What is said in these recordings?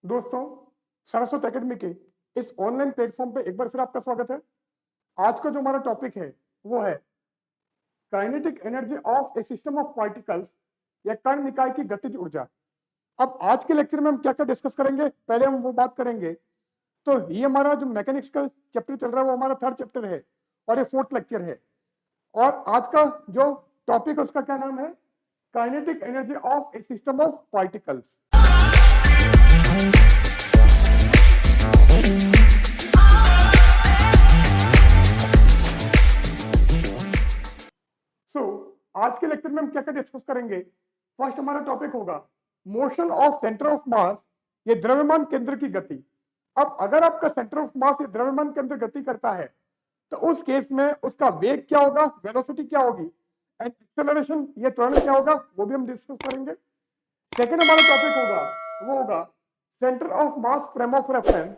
दोस्तों, सरस्वत एकेडमी के इस ऑनलाइन प्लेटफॉर्म पे एक बार फिर आपका स्वागत है। आज का जो हमारा टॉपिक है वो है kinetic energy of A system of particles या कण निकाय की गतिज ऊर्जा। अब आज के लेक्चर में हम क्या क्या डिस्कस करेंगे, पहले हम वो बात करेंगे। तो ये हमारा जो मैकेनिक्स का चैप्टर चल रहा है वो हमारा थर्ड चैप्टर है और ये फोर्थ लेक्चर है। और आज का जो टॉपिक है उसका क्या नाम है? Kinetic energy of A system of particles. आज के लेक्चर में हम क्या क्या डिस्कस करेंगे। फर्स्ट हमारा टॉपिक होगा मोशन ऑफ सेंटर ऑफ मास, ये द्रव्यमान केंद्र की गति। अब अगर आपका सेंटर ऑफ मास ये द्रव्यमान केंद्र गति करता है तो उस केस में उसका वेग क्या होगा, वेलोसिटी क्या होगी, एंड एक्सेलरेशन ये त्वरण क्या होगा, वो भी हम डिस्कस करेंगे। सेकंड हमारा टॉपिक होगा वो होगा centre of mass frame of reference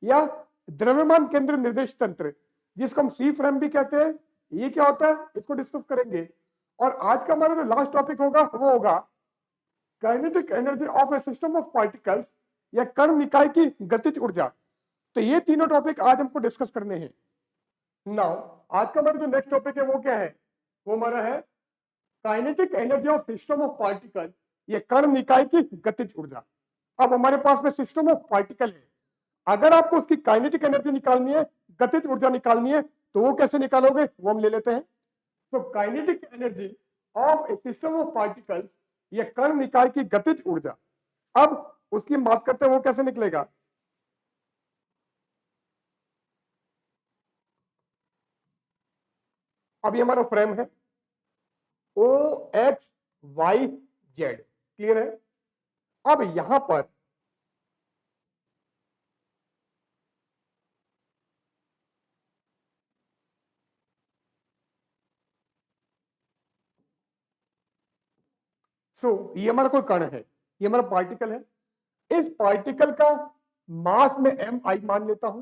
या द्रव्यमान केंद्र निर्देश तंत्र, जिसको हम सी फ्रेम भी कहते हैं। ये क्या होता है इसको डिस्कस करेंगे। और आज का हमारा जो लास्ट टॉपिक होगा वो होगा kinetic energy of A system of particles या कण निकाय की गतिज ऊर्जा। तो ये तीनों टॉपिक आज हमको डिस्कस करने हैं। नाउ आज का हमारा जो नेक्स्ट टॉपिक है वो क्या है? वो हमारा है kinetic energy of system of particle ये कण निकाय की गतिज ऊर्जा। अब हमारे पास में सिस्टम ऑफ पार्टिकल है, अगर आपको उसकी काइनेटिक एनर्जी निकालनी है, गतिज ऊर्जा निकालनी है, तो वो कैसे निकालोगे वो हम ले लेते हैं। तो kinetic energy of A system of particle ये कण निकाय की गतिज ऊर्जा। अब उसकी बात करते हैं वो कैसे निकलेगा। अब ये हमारा फ्रेम है ओ एक्स वाई जेड, क्लियर है। अब यहां पर ये हमारा कोई कण है, ये हमारा पार्टिकल है। इस पार्टिकल का मास में एम आई मान लेता हूं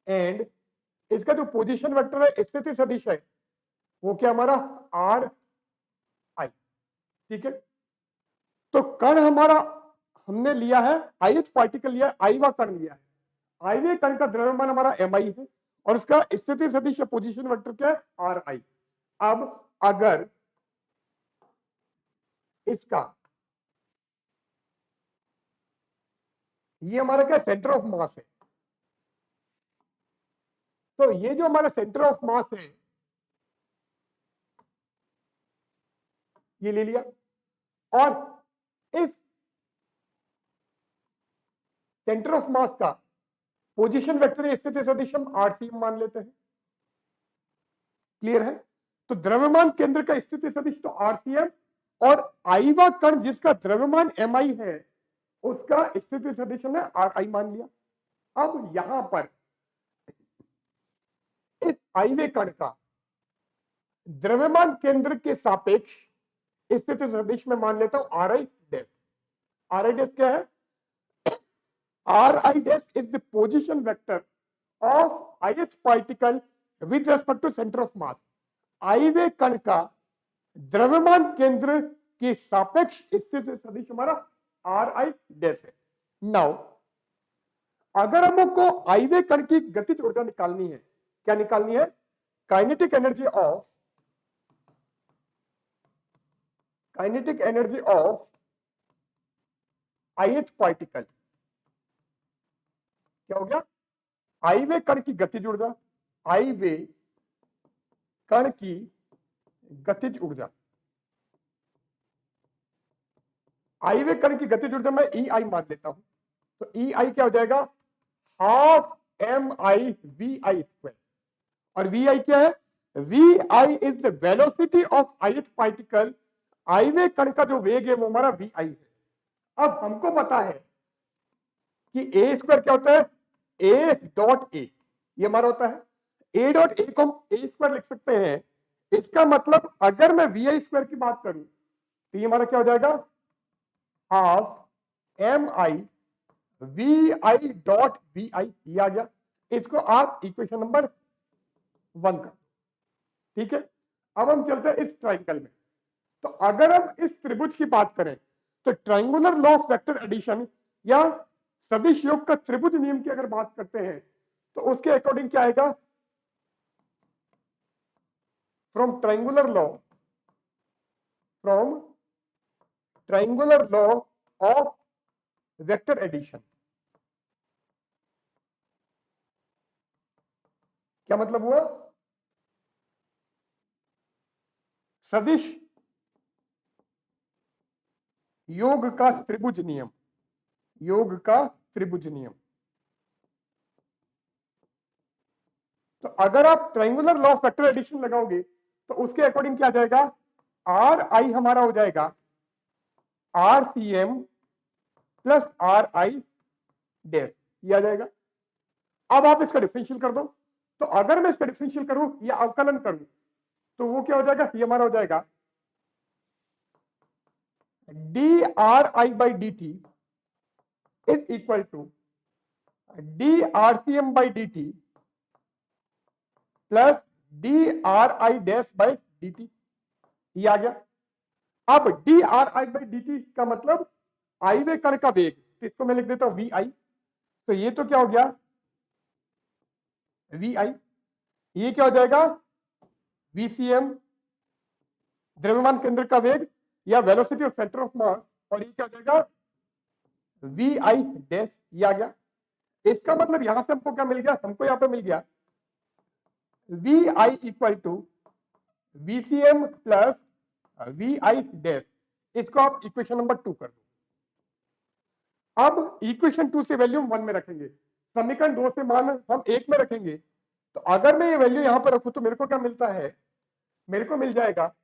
एंड इसका जो पोजीशन वेक्टर है स्थिति सदिश है वो क्या हमारा आर आई, ठीक है। तो कण हमारा हमने लिया है आई एच पार्टिकल लिया है, आई वा कण लिया है। आई वे कण का द्रव्यमान हमारा एम आई है और उसका स्थिति सदिश पोजीशन वेक्टर क्या है आर आई। अब अगर इसका ये हमारा क्या सेंटर ऑफ मास है, तो ये जो हमारा सेंटर ऑफ मास है ये ले लिया और इस सेंटर ऑफ मास का पोजीशन वेक्टर स्थिति सदिश हम आरसी मान लेते हैं, क्लियर है। तो द्रव्यमान केंद्र का स्थिति सदिश तो आरसीएम और आई वा कण जिसका द्रव्यमान एम आई है उसका स्थिति सदिश हमने आर आई मान लिया। अब यहां पर इस आई वे कण का द्रव्यमान केंद्र के सापेक्ष स्थिति सदिश में मान लेता हूं R I dash. R I dash क्या है? R I dash is the position vector of I H particle with respect to centre of mass. I वे कण का द्रव्यमान केंद्र के सापेक्ष स्थिति सदिश हमारा आर आई डैश है। नाउ अगर हमको आई वे कण की गतिज ऊर्जा निकालनी है, क्या निकालनी है? Kinetic energy of I H particle, क्या हो गया? आई वे कण की गतिज ऊर्जा, आई वे कण की गतिज ऊर्जा, आई वे कण की गतिज ऊर्जा मैं ई आई मान लेता हूं। तो ई आई क्या हो जाएगा? Half M I V I square. और वी आई क्या है? V I is the velocity of I H particle. I वे कण का जो वेग है वो हमारा वी आई है। अब हमको पता है कि ए स्क्वायर क्या होता है? ए डॉट ए, ये हमारा होता है ए डॉट ए को हम ए स्क्वायर लिख सकते हैं। इसका मतलब अगर मैं वी आई स्क्वायर की बात करूं तो ये हमारा क्या हो जाएगा? Half M I V I dot V I, ये आ गया। इसको आप इक्वेशन नंबर 1 कर, ठीक है। अब हम चलते हैं इस ट्राइंगल में। तो अगर हम इस त्रिभुज की बात करें तो triangular law of vector addition या सदिश योग का त्रिभुज नियम की अगर बात करते हैं तो उसके अकॉर्डिंग क्या आएगा, from triangular law of vector addition. क्या मतलब हुआ, सदिश योग का त्रिभुज नियम, योग का त्रिभुज नियम। तो अगर आप triangular law of vector addition लगाओगे तो उसके अकॉर्डिंग क्या जाएगा, आर आई हमारा हो जाएगा R C M plus R I dash, ये आ जाएगा। अब आप इसका डिफरेंशियल कर दो, तो अगर मैं इसका डिफरेंशियल करूं या अवकलन करूं तो वो क्या हो जाएगा, ये हमारा हो जाएगा D R I by D T is equal to D R C M by D T plus D R I dash by D T, ये आ गया। अब D R I by D T का मतलब आई वे कण का वेग, तो इसको मैं लिख देता हूं वी आई, तो ये तो क्या हो गया वी आई, ये क्या हो जाएगा वीसीएम द्रव्यमान केंद्र का वेग या वेलोसिटी ऑफ सेंटर ऑफ मास, और ये क्या हो जाएगा वी आई डैश, ये आ गया। इसका मतलब यहां से हमको क्या मिल गया, हमको यहां पे मिल गया V I equal to VCM plus V I dash, इसको आप इक्वेशन नंबर 2 कर दो। अब इक्वेशन 2 से वैल्यू 1 में रखेंगे, समीकरण 2 से मान हम 1 में रखेंगे, तो अगर मैं ये वैल्यू यहां पर रखूं तो मेरे को क्या मिलता है, मेरे को मिल जाएगा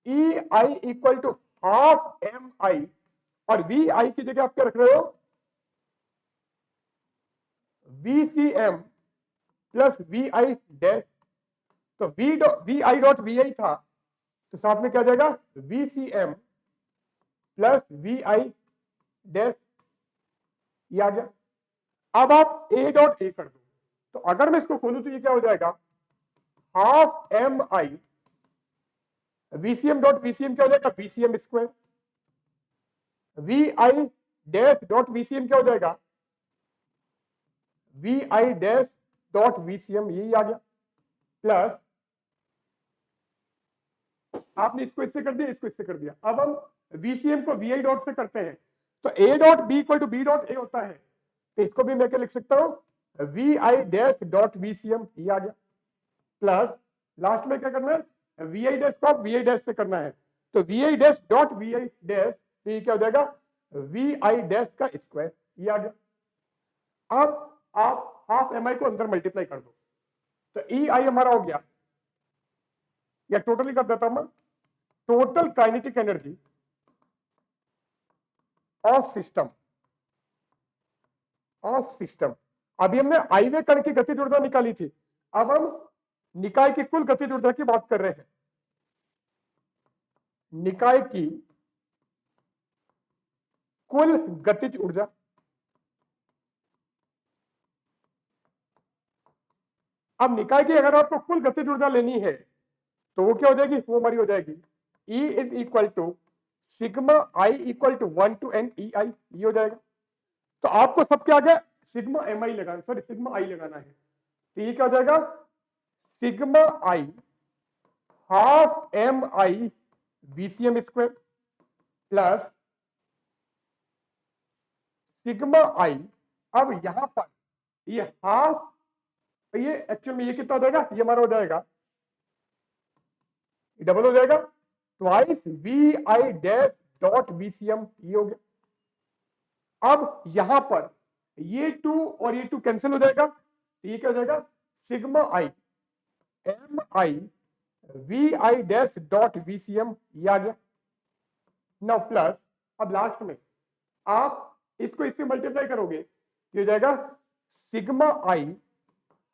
ई आई इक्वल टू हाफ एम आई, और वी आई की जगह आप क्या रख रहे हो V C M plus V I dash, तो V I dot V I था, तो साथ में क्या जाएगा V C M plus V I dash, ये आ गया। अब आप ए डॉट ए कर दो, तो अगर मैं इसको खोलूं तो ये क्या हो जाएगा half M I VCM dot VCM क्या हो जाएगा VCM square, V I dash dot VCM क्या हो जाएगा V I dash dot VCM, यही आ गया। प्लस आपने इसको इससे कर दिया, इसको इससे कर दिया। अब हम वीसीएम को वी आई डॉट से करते हैं, तो A dot B equal to B dot A होता है, तो इसको भी मैं क्या लिख सकता हूं V I dash dot VCM, ये आ गया। प्लस लास्ट में क्या करना है वी आई डैश को वी आई डैश से करना है, तो V I dash dot V I dash, तो ये क्या हो जाएगा वी आई डैश का स्क्वायर, ये आ गया। अब आप हाफ एम आई को अंदर मल्टीप्लाई कर दो, तो ई आई हमारा हो गया, या टोटली कर देता हूं, total kinetic energy of system. अभी हमने आईवे कण की गतिज ऊर्जा निकाली थी, अब हम निकाय की कुल गतिज ऊर्जा की बात कर रहे हैं। निकाय की कुल गतिज ऊर्जा, अब निकाय की अगर आपको कुल गतिज ऊर्जा लेनी है तो वो क्या हो जाएगी, वो हमारी हो जाएगी E is equal to sigma I equal to 1 to N E I, ये हो जाएगा। तो आपको सब क्या आ गया सिग्मा एम आई लगाना, सॉरी सिग्मा आई लगाना है, तो ये क्या हो जाएगा sigma I half M I BCM square plus sigma आई, अब यहां पर ये हाफ, ये एक्चुअल में ये कितना हो जाएगा, ये हमारा हो जाएगा डबल हो जाएगा twice V I dash dot VCM, ये हो गया। अब यहां पर ये 2 और ये 2 कैंसिल हो जाएगा, तो ये क्या हो जाएगा sigma I M I V I dash dot VCM, ये आ गया। नाउ प्लस, अब लास्ट में आप इसको इससे मल्टीप्लाई करोगे, ये हो जाएगा sigma I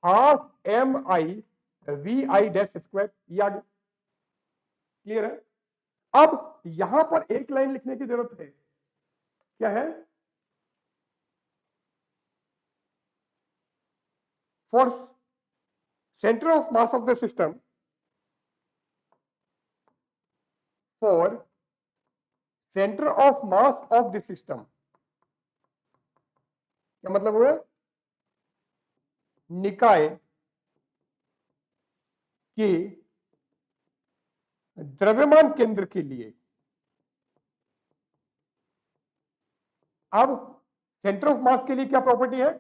half M I V I dash square, ये आ गया। क्लियर है। अब यहां पर एक लाइन लिखने की जरूरत है, क्या है, for centre of mass of the system, for centre of mass of the system क्या मतलब हुआ? निकाय के द्रव्यमान केंद्र के लिए। अब सेंटर ऑफ मास के लिए क्या प्रॉपर्टी है?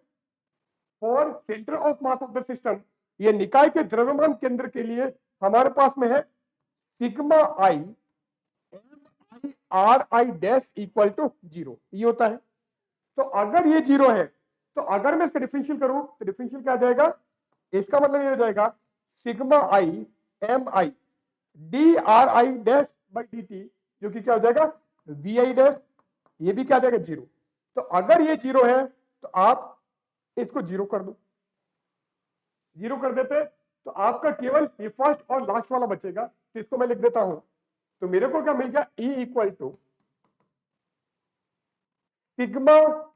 For centre of mass of the system, ये निकाय के द्रव्यमान केंद्र के लिए हमारे पास में है sigma I M I R I dash equal to 0, ये होता है। तो अगर ये 0 है, तो अगर मैं इसका डिफरेंशियल करूं तो डिफरेंशियल क्या आ जाएगा? इसका मतलब ये हो जाएगा sigma I M I D R I dash by D T, जो कि क्या हो जाएगा वी आई डैश, ये भी क्या आ जाएगा 0। तो अगर ये 0 है तो आप इसको 0 कर दो, 0 कर देते तो आपका केवल ये फर्स्ट और लास्ट वाला बचेगा, तो इसको मैं लिख देता हूं। तो मेरे को क्या मिल गया? E equal to sigma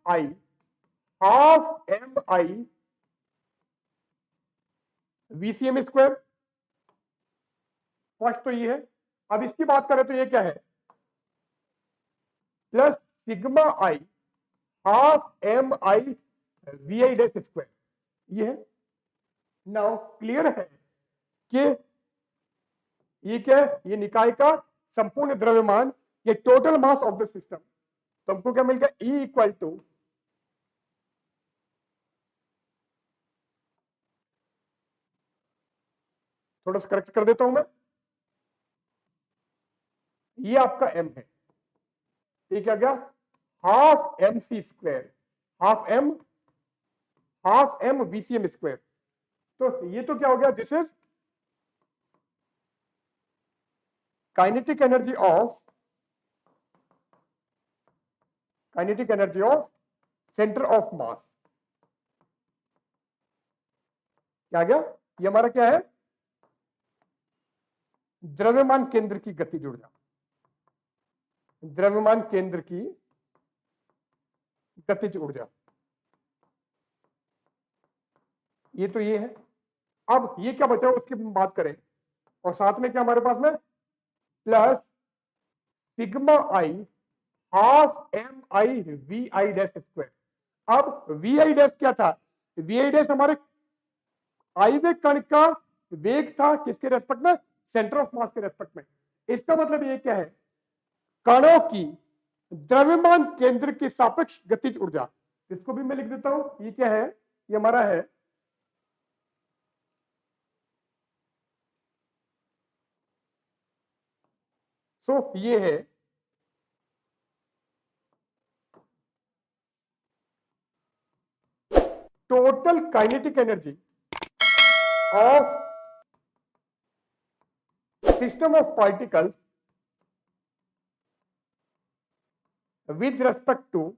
I half M I VCM square. First तो ये है। अब इसकी बात करें तो ये क्या है? Plus sigma I half M I V I dash square, ये है। नाउ क्लियर है कि ये क्या है? ये निकाय का संपूर्ण द्रव्यमान, ये total mass of the system. तो हमको क्या मिल गया? E इक्वल टू थोड़ा सा करेक्ट कर देता हूं मैं, ये आपका m है, ये क्या गया? Half M C square, half M VCM square. तो ये तो क्या हो गया? This is kinetic energy of centre of mass. क्या आ गया? ये हमारा क्या है? द्रव्यमान केंद्र की गतिज ऊर्जा, द्रव्यमान केंद्र की गतिज ऊर्जा, ये तो ये है। अब ये क्या बचा उसकी बात करें, और साथ में क्या हमारे पास में? Plus sigma I half M I V I dash square. अब वी आई डैश क्या था? वी आई डैश हमारे आईवे कण का वेग था, किसके रेस्पेक्ट में? सेंटर ऑफ मास के रेस्पेक्ट में। इसका मतलब ये क्या है? कणों की द्रव्यमान केंद्र के सापेक्ष गतिज ऊर्जा। इसको भी मैं लिख देता हूं, ये क्या है? ये हमारा है ये है total kinetic energy of system of particles with respect to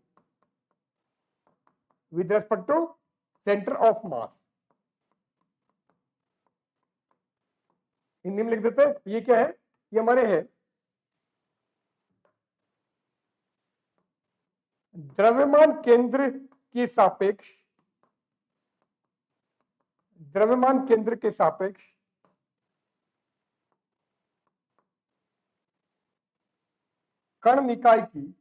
centre of मास। हिंदी में लिख देते हैं, ये क्या है? ये हमारे है द्रव्यमान केंद्र के सापेक्ष, द्रव्यमान केंद्र के सापेक्ष कण निकाय की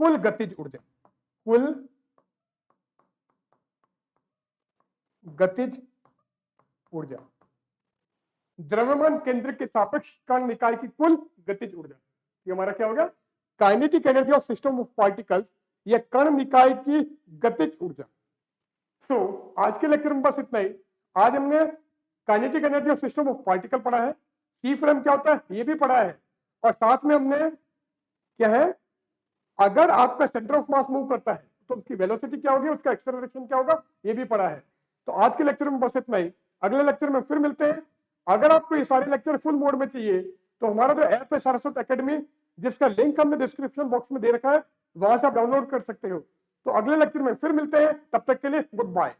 कुल गतिज ऊर्जा, कुल गतिज ऊर्जा, द्रव्यमान केंद्र के सापेक्ष कण निकाय की कुल गतिज ऊर्जा। ये हमारा क्या होगा? Kinetic energy of system of particles, ये कण निकाय की गतिज ऊर्जा। तो आज के लेक्चर में बस इतना ही। आज हमने kinetic energy of system of particle पढ़ा है, सी फ्रेम क्या होता है ये भी पढ़ा है, और साथ में हमने क्या है, अगर आपका सेंटर ऑफ मास मूव करता है तो उसकी वेलोसिटी क्या होगी, उसका एक्सेलरेशन क्या होगा, ये भी पढ़ा है। तो आज के लेक्चर में बस इतना ही। अगले लेक्चर में फिर मिलते हैं। अगर आपको ये सारे लेक्चर फुल मोड में चाहिए तो हमारा जो ऐप है सरस्वत एकेडमी, जिसका लिंक हमने डिस्क्रिप्शन बॉक्स में दे रखा है, वहां से आप डाउनलोड कर सकते हो। तो अगले लेक्चर में फिर मिलते हैं, तब तक के लिए गुड बाय।